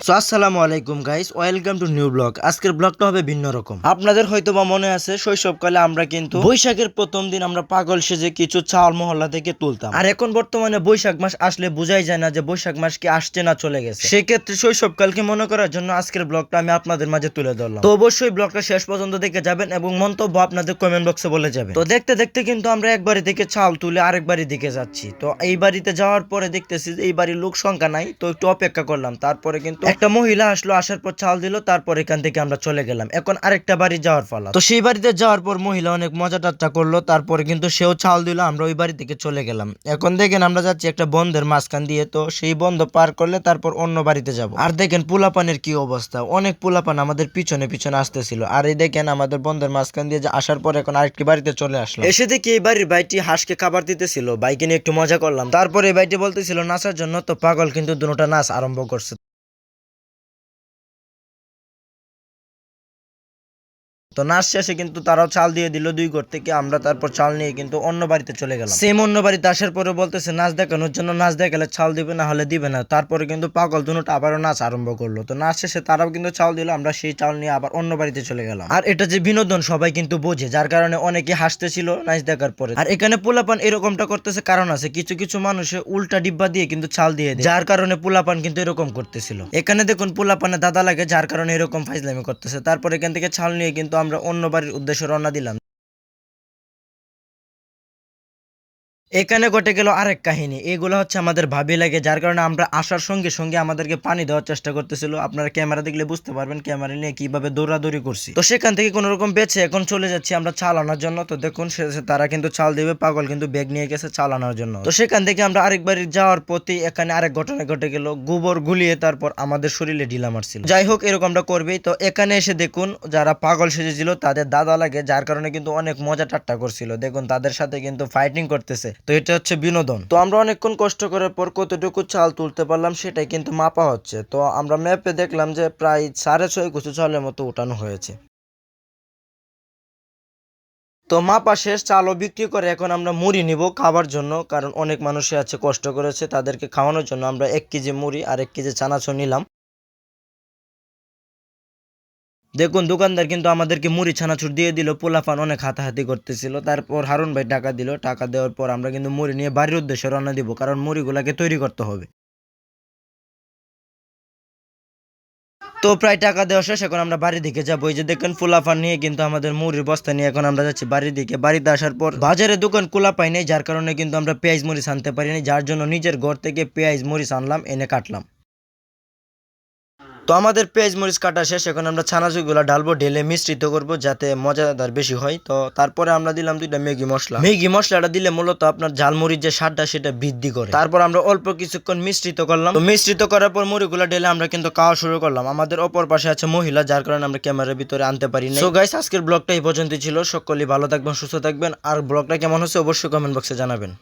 So আসসালামু আলাইকুম guys, welcome to new blog. আজকের ব্লগটা হবে ভিন্ন রকম। আপনাদের হয়তোবা মনে আছে শৈশবকালে আমরা কিন্তু বৈশাখের প্রথম দিন আমরা পাগল সেজে কিছু চাল মহল্লা থেকে তুলতাম। আর এখন বর্তমানে বৈশাখ মাস আসলে বোঝাই যায় না যে বৈশাখ মাস কি আসছে না চলে গেছে। সেক্ষেত্রে শৈশবকালকে মনে করার জন্য আজকের ব্লগটা আমি আপনাদের মাঝে তুলে ধরলাম। তো অবশ্যই ব্লগটা শেষ পর্যন্ত দেখে যাবেন এবং মন্তব্য আপনাদের কমেন্ট বক্সে বলে যাবেন। তো দেখতে দেখতে কিন্তু আমরা এক বাড়ি থেকে চাল তুলে আরেক বাড়ির দিকে যাচ্ছি। তো এই বাড়িতে যাওয়ার পরে দেখতেছি যে এই বাড়ির লোক সংখ্যা নাই, তো একটু অপেক্ষা করলাম। তারপরে কিন্তু একটা মহিলা আসলো, আসার পর চাল দিল, তারপর এখান থেকে আমরা চলে গেলাম। এখন আরেকটা বাড়ি যাওয়ার পালা। তো সেই বাড়িতে যাওয়ার পর মহিলা অনেক মজা টাট্টা করলো, তারপরে কিন্তু সেও চাল দিল, আমরা ওই বাড়ি থেকে চলে গেলাম। এখন দেখেন আমরা যাচ্ছি একটা বন্ধের মাঝখান দিয়ে, তো সেই বন্ধ পার করলে তারপর অন্য বাড়িতে যাব। আর দেখেন পোলাপানের কি অবস্থা, অনেক পোলাপান আমাদের পিছনে পিছনে আসতেছিল। আর এই দেখেন আমাদের বন্ধের মাঝখান দিয়ে আসার পর এখন আরেকটি বাড়িতে চলে আসলাম। এসে দেখি এই বাড়ির ভাইটি হাঁসকে খাবার দিতেছিল, বাইকে নিয়ে একটু মজা করলাম। তারপরে এই ভাইটি বলতেছিল নাচার জন্য, তো পাগল কিন্তু দুটোটা নাচ আরম্ভ করছে। তো নাচ শেষে কিন্তু তারাও চাল দিয়ে দিল দুই ঘর থেকে। আমরা তারপর চাল নিয়ে কিন্তু অন্য বাড়িতে চলে গেলাম। সেম অন্য বাড়িতে আসার পরে বলতেছে নাচ দেখানোর জন্য, নাচ দেখালে চাল দিবে, না হলে দিবে না। তারপরে কিন্তু পাগল দুটো আবারও নাচ আরম্ভ করলো। তো নাচ শেষে তারাও কিন্তু চাল দিল, আমরা সেই চাল নিয়ে আবার অন্য বাড়িতে চলে গেলাম। আর এটা যে বিনোদন সবাই কিন্তু বোঝে, যার কারণে অনেকে হাসতেছিল নাচ দেখার পরে। আর এখানে পোলাপান এরকমটা করতেছে কারণ আছে, কিছু কিছু মানুষে উল্টা ডিব্বা দিয়ে কিন্তু চাল দিয়ে দেয়, যার কারণে পোলাপান কিন্তু এরকম করতেছিল। এখানে দেখুন পোলাপানে দাদা লাগে, যার কারণে এরকম ফাইজলামি করতেছে। তারপর এখান থেকে চাল নিয়ে কিন্তু আমরা অন্য বাড়ির উদ্দেশ্যে রওনা দিলাম। এখানে ঘটে গেল আরেক কাহিনী। এগুলো হচ্ছে আমাদের ভাবি লাগে, যার কারণে আমরা আসার সঙ্গে সঙ্গে আমাদেরকে পানি দেওয়ার চেষ্টা করতেছিল। আপনারা ক্যামেরা দেখলে বুঝতে পারবেন ক্যামেরা নিয়ে কিভাবে দৌড়াদৌড়ি করছি। তো সেখান থেকে কোন রকম বেঁচে এখন চলে যাচ্ছি আমরা চাল আনার জন্য। তো দেখুন তারা কিন্তু চাল দেবে, পাগল কিন্তু ব্যাগ নিয়ে গেছে চাল আনার জন্য। তো সেখান থেকে আমরা আরেকবার যাওয়ার পথে এখানে আরেক ঘটনা ঘটে গেল। গোবর গুলিয়ে তারপর আমাদের শরীরে ঢিলা মারছিল। যাই হোক, এরকমটা করবেই। তো এখানে এসে দেখুন যারা পাগল সেজেছিল তাদের দাদা লাগে, যার কারণে কিন্তু অনেক মজা ঠাট্টা করছিল। দেখুন তাদের সাথে কিন্তু ফাইটিং করতেছে। তো এটা হচ্ছে বিনোদন। তো আমরা অনেকক্ষণ কষ্ট করার পর কতটুকু চাল তুলতে পারলাম সেটাই কিন্তু মাপা হচ্ছে। তো আমরা ম্যাপে দেখলাম যে প্রায় 6.5 কুচু চালের মতো উঠানো হয়েছে। তো মাপা শেষ, চালও বিক্রি করে এখন আমরা মুড়ি নিব খাবার জন্য, কারণ অনেক মানুষই আছে কষ্ট করেছে, তাদেরকে খাওয়ানোর জন্য আমরা 1 কেজি মুড়ি আর 1 কেজি চানাচুর নিলাম। দেখুন দোকানদার কিন্তু আমাদেরকে মুড়ি ছানাচুর দিয়ে দিল, পোলাপান অনেক হাতাহাতি করতেছিল। তারপর হারুন ভাই টাকা দিল, টাকা দেওয়ার পর আমরা কিন্তু মুড়ি নিয়ে বাড়ির উদ্দেশ্যে রওনা দিব, কারণ মুড়িগুলাকে তৈরি করতে হবে। তো প্রায় টাকা দেওয়া শেষ, এখন আমরা বাড়ির দিকে যাবো। এই যে দেখেন পোলাপান নিয়ে কিন্তু আমাদের মুড়ির বস্তা নিয়ে এখন আমরা যাচ্ছি বাড়ির দিকে। বাড়িতে আসার পর বাজারে দোকান খোলা পাই নাই, যার কারণে কিন্তু আমরা পেঁয়াজ মরিচ আনতে পারিনি, যার জন্য নিজের ঘর থেকে পেঁয়াজ মরিচ আনলাম, এনে কাটলাম। তো আমাদের পেঁয়াজ মরিচ কাটা শেষ, এখন আমরা ছানাচুরগুলো ঢালবো, ঢেলে মিশ্রিত করব যাতে মজাদার বেশি হয়। তো তারপরে আমরা দিলাম 2টা ম্যাগি মশলা। ম্যাগি মশলাটা দিলে মূলত আপনার ঝালমরিচ যে স্বাদটা সেটা বৃদ্ধি করে। তারপর আমরা অল্প কিছুক্ষণ মিশ্রিত করলাম। তো মিশ্রিত করার পর মুড়িগুলো ঢেলে আমরা কিন্তু খাওয়া শুরু করলাম। আমাদের অপর পাশে আছে মহিলা, যার কারণে আমরা ক্যামেরার ভিতরে আনতে পারি না। সো গাইস, আজকের ব্লগটা এই পর্যন্তই ছিল। সকলেই ভালো থাকবেন, সুস্থ থাকবেন। আর ব্লগটা কেমন হচ্ছে অবশ্যই কমেন্ট বক্সে জানাবেন।